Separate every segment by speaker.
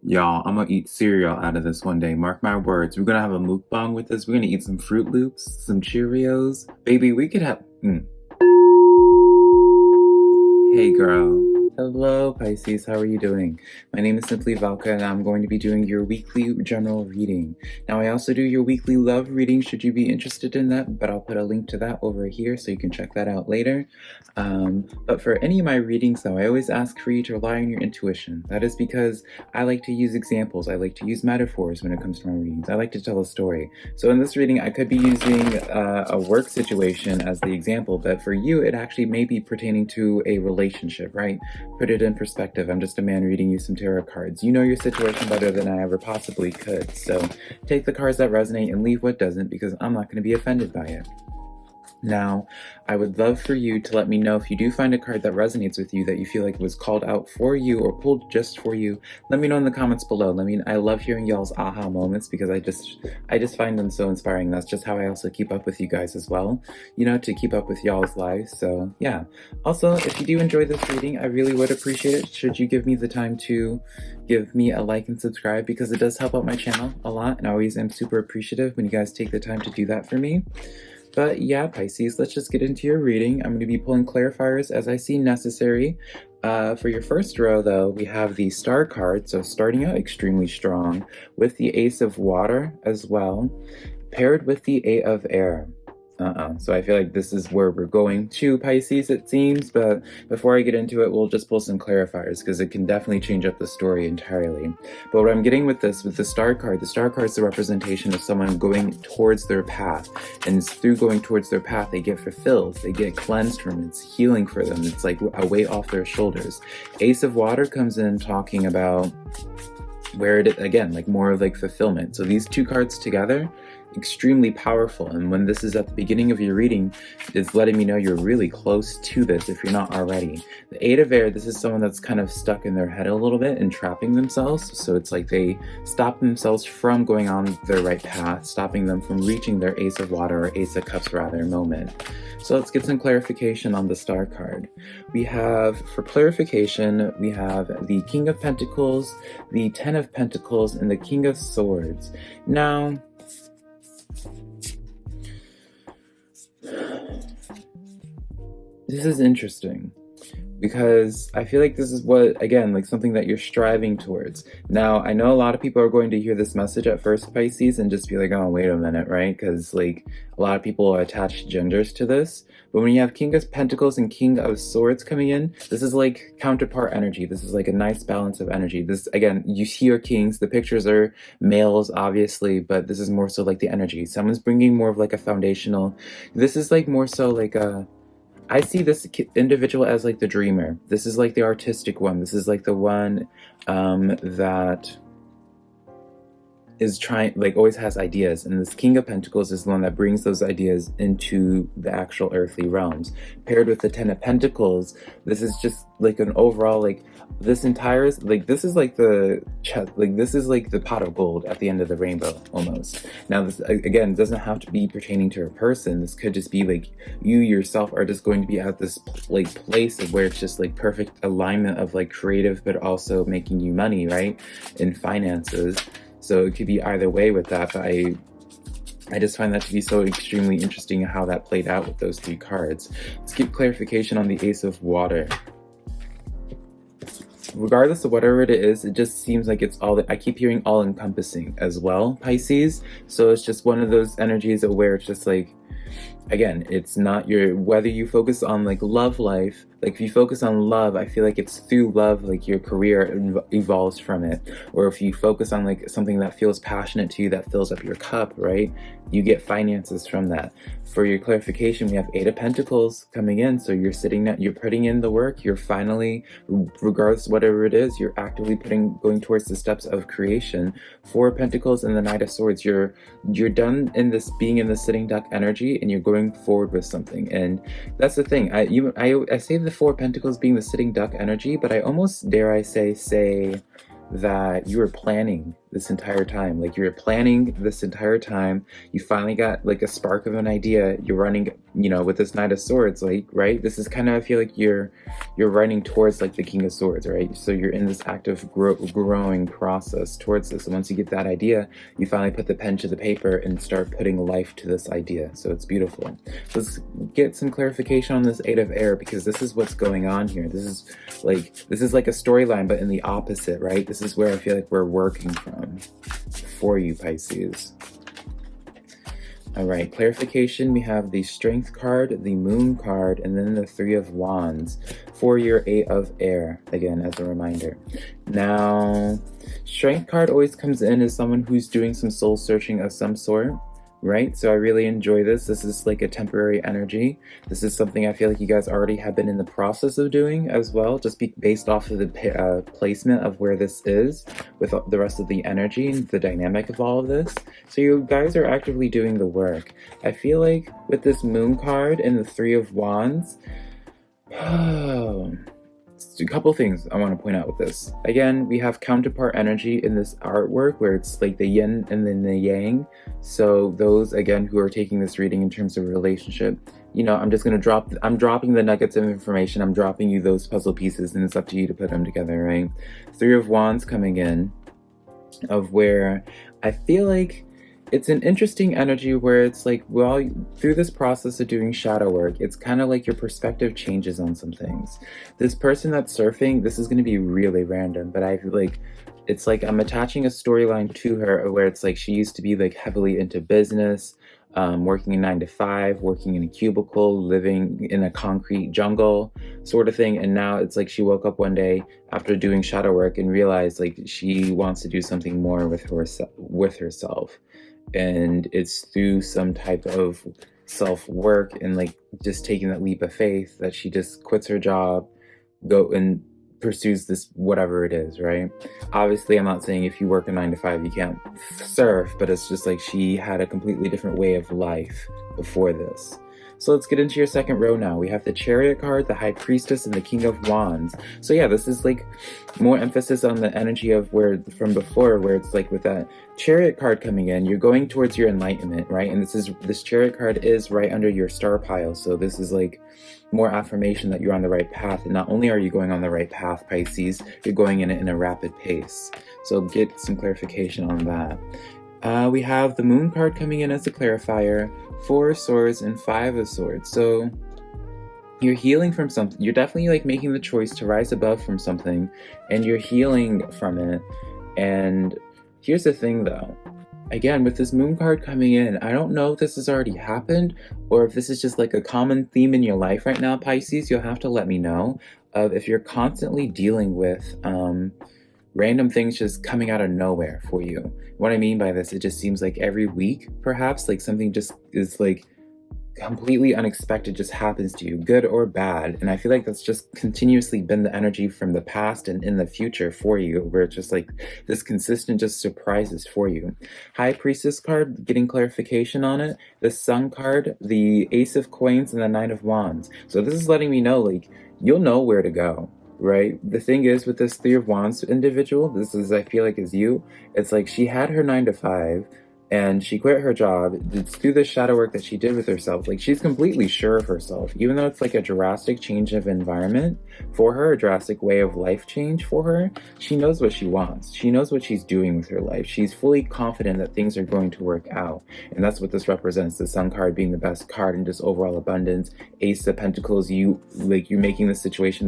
Speaker 1: Y'all, I'm gonna eat cereal out of this one day. Mark my words. We're gonna have a mukbang with this. We're gonna eat some Fruit Loops, some Cheerios. Baby, we could have. Hey, girl. Hello, Pisces. How are you doing? My name is SimplyVelca, and I'm going to be doing your weekly general reading. Now, I also do your weekly love reading should you be interested in that, but I'll put a link to that over here so you can check that out later. But for any of my readings, though, I always ask for you to rely on your intuition. That is because I like to use examples. I like to use metaphors when it comes to my readings. I like to tell a story. So in this reading, I could be using a work situation as the example, but for you, it actually may be pertaining to a relationship, right? Put it in perspective. I'm just a man reading you some tarot cards. You know your situation better than I ever possibly could. So take the cards that resonate and leave what doesn't, because I'm not going to be offended by it. Now, I would love for you to let me know if you do find a card that resonates with you, that you feel like was called out for you or pulled just for you. Let me know in the comments below. I love hearing y'all's aha moments because I just find them so inspiring. That's just how I also keep up with you guys as well, you know, to keep up with y'all's lives. So yeah. Also, if you do enjoy this reading, I really would appreciate it should you give me the time to give me a like and subscribe, because it does help out my channel a lot, and I always am super appreciative when you guys take the time to do that for me. But yeah, Pisces, let's just get into your reading. I'm going to be pulling clarifiers as I see necessary. For your first row, though, we have the Star card, so starting out extremely strong, with the Ace of Water as well, paired with the Eight of Air. So I feel like this is where we're going to, Pisces, it seems, but before I get into it, we'll just pull some clarifiers, because it can definitely change up the story entirely. But what I'm getting with this, with the Star card is the representation of someone going towards their path, and through going towards their path, they get fulfilled, they get cleansed from it, it's healing for them, it's like a weight off their shoulders. Ace of Water comes in talking about where it, again, like more like fulfillment. So these two cards together, extremely powerful, and when this is at the beginning of your reading, it's letting me know you're really close to this if you're not already. The Eight of Air, this is someone that's kind of stuck in their head a little bit and trapping themselves, so it's like they stop themselves from going on their right path, stopping them from reaching their Ace of Water, or Ace of Cups rather, moment. So let's get some clarification on the Star card. We have, for clarification, we have the King of Pentacles, the Ten of Pentacles, and the King of Swords. Now, this is interesting, because I feel like this is what, again, like something that you're striving towards. Now, I know a lot of people are going to hear this message at first, Pisces, and just be like, oh, wait a minute, right? Because like a lot of people attach genders to this. But when you have King of Pentacles and King of Swords coming in, this is like counterpart energy. This is like a nice balance of energy. This, again, you see your kings, the pictures are males, obviously, but this is more so like the energy. Someone's bringing more of like a foundational, this is like more so like a, I see this individual as like the dreamer. This is like the artistic one. This is like the one that is trying, like always has ideas. And this King of Pentacles is the one that brings those ideas into the actual earthly realms. Paired with the Ten of Pentacles, this is just like an overall, like this entire, like this is like the chest, like this is like the pot of gold at the end of the rainbow almost. Now this, again, doesn't have to be pertaining to a person. This could just be like you yourself are just going to be at this like place of where it's just like perfect alignment of like creative, but also making you money, right? In finances. So it could be either way with that, but I just find that to be so extremely interesting how that played out with those three cards. Let's get clarification on the Ace of Water. Regardless of whatever it is, it just seems like it's all, I keep hearing all-encompassing as well, Pisces. So it's just one of those energies where it's just like, again, it's not your, whether you focus on like love life, like if you focus on love, I feel like it's through love, like your career evolves from it. Or if you focus on like something that feels passionate to you, that fills up your cup, right? You get finances from that. For your clarification, we have Eight of Pentacles coming in. So you're sitting there, you're putting in the work, you're finally, regardless of whatever it is, you're actively going towards the steps of creation. Four of Pentacles and the Knight of Swords, you're done in this, being in the sitting duck energy, and you're going forward with something. And that's the thing, I say the Four of Pentacles being the sitting duck energy, but I almost dare I say that you are planning this entire time. Like you're planning this entire time. You finally got like a spark of an idea. You're running, you know, with this Knight of Swords, like, right? This is kind of, I feel like you're running towards like the King of Swords, right? So you're in this active growing process towards this. And once you get that idea, you finally put the pen to the paper and start putting life to this idea. So it's beautiful. Let's get some clarification on this Eight of Air, because this is what's going on here. This is like a storyline, but in the opposite, right? This is where I feel like we're working from for you, Pisces. All right, clarification. We have the Strength card, the Moon card, and then the Three of Wands for your Eight of Air, again, as a reminder. Now, Strength card always comes in as someone who's doing some soul searching of some sort, right? So I really enjoy this. This is like a temporary energy. This is something I feel like you guys already have been in the process of doing as well, just based off of the placement of where this is with the rest of the energy and the dynamic of all of this. So you guys are actively doing the work. I feel like with this Moon card and the Three of Wands, a couple things I want to point out with this. Again, we have counterpart energy in this artwork where it's like the yin and then the yang. So those, again, who are taking this reading in terms of relationship, you know, I'm dropping the nuggets of information. I'm dropping you those puzzle pieces, and it's up to you to put them together, right? Three of Wands coming in, of where I feel like it's an interesting energy where it's like, well, through this process of doing shadow work, it's kind of like your perspective changes on some things. This person that's surfing, this is going to be really random, but I feel like it's like I'm attaching a storyline to her where it's like she used to be like heavily into business, working a 9-to-5, working in a cubicle, living in a concrete jungle sort of thing. And now it's like she woke up one day after doing shadow work and realized like she wants to do something more with herself. And it's through some type of self-work and like just taking that leap of faith that she just quits her job, go and pursues this whatever it is, right? Obviously, I'm not saying if you work a 9-to-5 you can't surf, but it's just like she had a completely different way of life before this. So let's get into your second row now. We have the Chariot card, the High Priestess, and the King of Wands. So yeah, this is like more emphasis on the energy of where from before, where it's like with that Chariot card coming in, you're going towards your enlightenment, right? And this Chariot card is right under your star pile. So this is like more affirmation that you're on the right path. And not only are you going on the right path, Pisces, you're going in it in a rapid pace. So get some clarification on that. We have the Moon card coming in as a clarifier, 4 of Swords and 5 of Swords. So you're healing from something. You're definitely like making the choice to rise above from something, and you're healing from it. And here's the thing though. Again, with this Moon card coming in, I don't know if this has already happened or if this is just like a common theme in your life right now, Pisces. You'll have to let me know if you're constantly dealing with random things just coming out of nowhere for you. What I mean by this, it just seems like every week, perhaps, like something just is like completely unexpected just happens to you, good or bad. And I feel like that's just continuously been the energy from the past and in the future for you, where it's just like this consistent just surprises for you. High Priestess card, getting clarification on it. The Sun card, the Ace of Coins, and the Knight of Wands. So this is letting me know like you'll know where to go. Right? The thing is with this Three of Wands individual, this is, I feel like, is you. It's like she had her 9-to-5 and she quit her job. It's through the shadow work that she did with herself. Like she's completely sure of herself, even though it's like a drastic change of environment for her, a drastic way of life change for her. She knows what she wants. She knows what she's doing with her life. She's fully confident that things are going to work out. And that's what this represents. The Sun card being the best card and just overall abundance. Ace of Pentacles, you're making the situation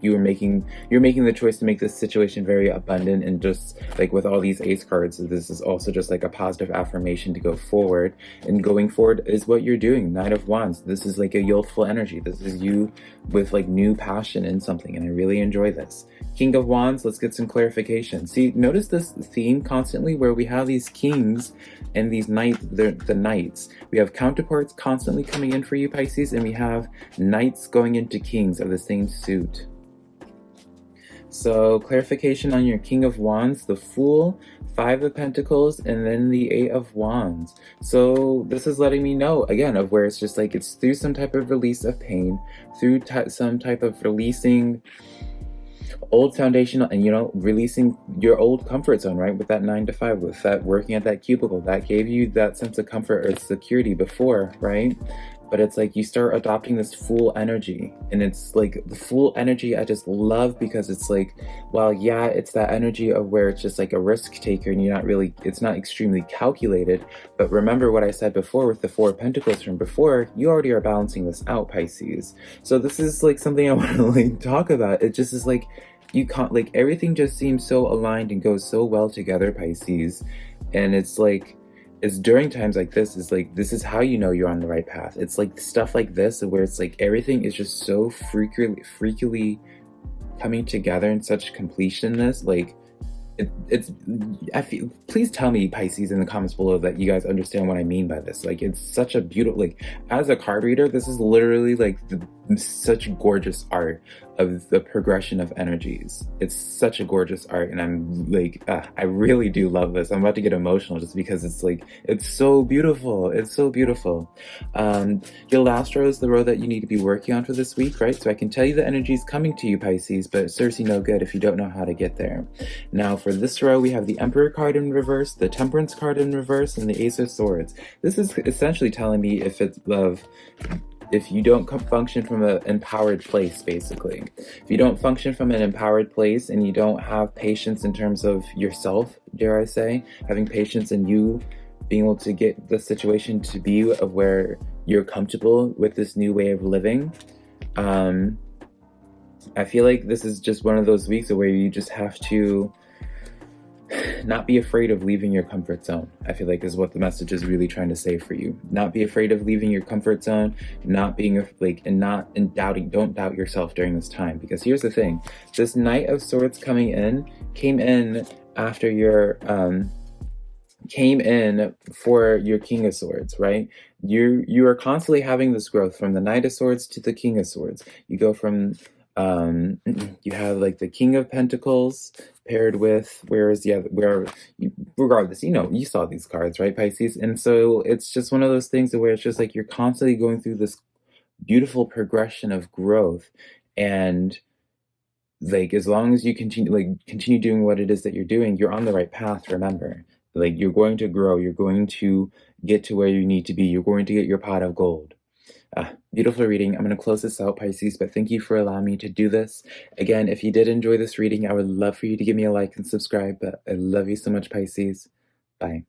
Speaker 1: you're making the choice to make this situation very abundant, and just like with all these Ace cards, this is also just like a positive affirmation to go forward. And going forward is what you're doing. Knight of Wands, this is like a youthful energy. This is you with like new passion in something, and I really enjoy this. King of Wands, let's get some clarification. See, notice this theme constantly where we have these kings and these knights, the knights. We have counterparts constantly coming in for you, Pisces, and we have knights going into kings of the same suit. So clarification on your King of Wands, the Fool, 5 of Pentacles, and then the 8 of Wands. So this is letting me know, again, of where it's just like it's through some type of release of pain, through some type of releasing old foundational, and releasing your old comfort zone, right? With that 9 to 5, with that working at that cubicle, that gave you that sense of comfort or security before, right? But it's like you start adopting this full energy, and it's like the full energy I just love, because it's like, well, yeah, it's that energy of where it's just like a risk taker, and it's not extremely calculated. But remember what I said before with the Four of Pentacles from before, you already are balancing this out, Pisces. So this is like something I want to like talk about. It just is like, you can't, like, everything just seems so aligned and goes so well together, Pisces. And it's like, it's during times like this, is like, this is how you know you're on the right path. It's like stuff like this where it's like everything is just so freakily coming together in such completionness. Like I feel, please tell me, Pisces, in the comments below that you guys understand what I mean by this. Like, it's such a beautiful, like, as a card reader, this is literally like such gorgeous art of the progression of energies. It's such a gorgeous art, and I'm like, I really do love this. I'm about to get emotional just because it's like, it's so beautiful. It's so beautiful. Your last row is the row that you need to be working on for this week, right? So I can tell you the energy is coming to you, Pisces, but it serves you no good if you don't know how to get there. Now for this row, we have the Emperor card in reverse, the Temperance card in reverse, and the Ace of Swords. This is essentially telling me if you don't function from an empowered place, basically. If you don't function from an empowered place, and you don't have patience in terms of yourself, dare I say, having patience in you being able to get the situation to be of where you're comfortable with this new way of living, I feel like this is just one of those weeks where you just have to not be afraid of leaving your comfort zone. I feel like is what the message is really trying to say for you. Not be afraid of leaving your comfort zone, not being like, and doubting. Don't doubt yourself during this time, because here's the thing: this Knight of Swords came in after your came in for your King of Swords, right? You are constantly having this growth from the Knight of Swords to the King of Swords. You go from you have like the King of Pentacles paired with, regardless, you saw these cards, right, Pisces? And so it's just one of those things where it's just like you're constantly going through this beautiful progression of growth, and like as long as you continue doing what it is that you're doing, you're on the right path. Remember, like, you're going to grow, you're going to get to where you need to be, you're going to get your pot of gold. Beautiful reading. I'm going to close this out, Pisces, but thank you for allowing me to do this. Again, if you did enjoy this reading, I would love for you to give me a like and subscribe, but I love you so much, Pisces. Bye.